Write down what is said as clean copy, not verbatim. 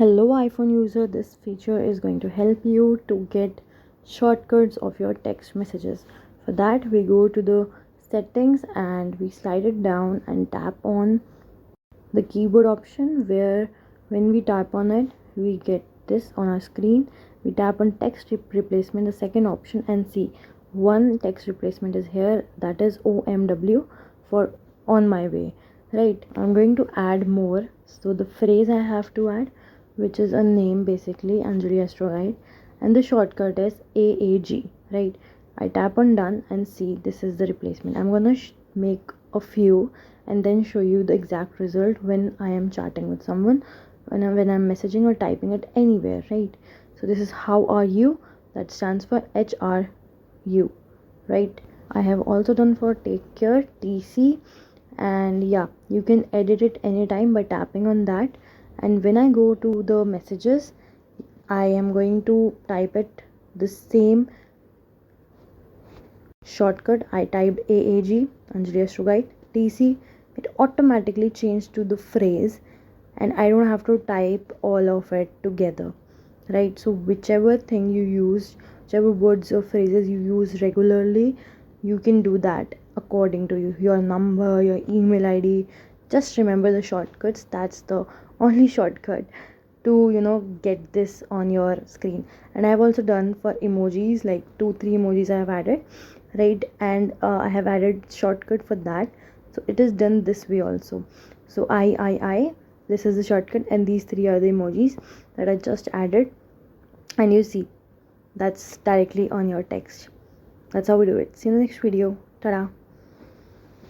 Hello iPhone user, this feature is going to help you to get shortcuts of your text messages. For that, we go to the settings and we slide it down and tap on the keyboard option, where when we tap on it, we get this on our screen. We tap on text replacement, the second option, and see one text replacement is here, that is OMW for on my way. Right, I'm going to add more. So the phrase I have to add, which is a name basically, Anjali Astrogite, and the shortcut is AAG. Right, I tap on done and see this is the replacement. I'm gonna make a few and then show you the exact result when I am chatting with someone, when I'm messaging or typing it anywhere. Right, so this is how are you, that stands for HRU. Right, I have also done for take care, TC, and yeah, you can edit it anytime by tapping on that. And when I go to the messages, I am going to type it the same shortcut. I typed AAG, Anjali Astrogite, TC. It automatically changed to the phrase, and I don't have to type all of it together. Right, so whichever thing you use, whichever words or phrases you use regularly, you can do that according to you, your number, your email ID. Just remember the shortcuts. That's the only shortcut to get this on your screen. And I've also done for emojis, like 2-3 emojis I have added. Right, and I have added shortcut for that, so it is done this way also. So I this is the shortcut, and these three are the emojis that I just added, and you see that's directly on your text. That's how we do it. See you in the next video. Ta-da.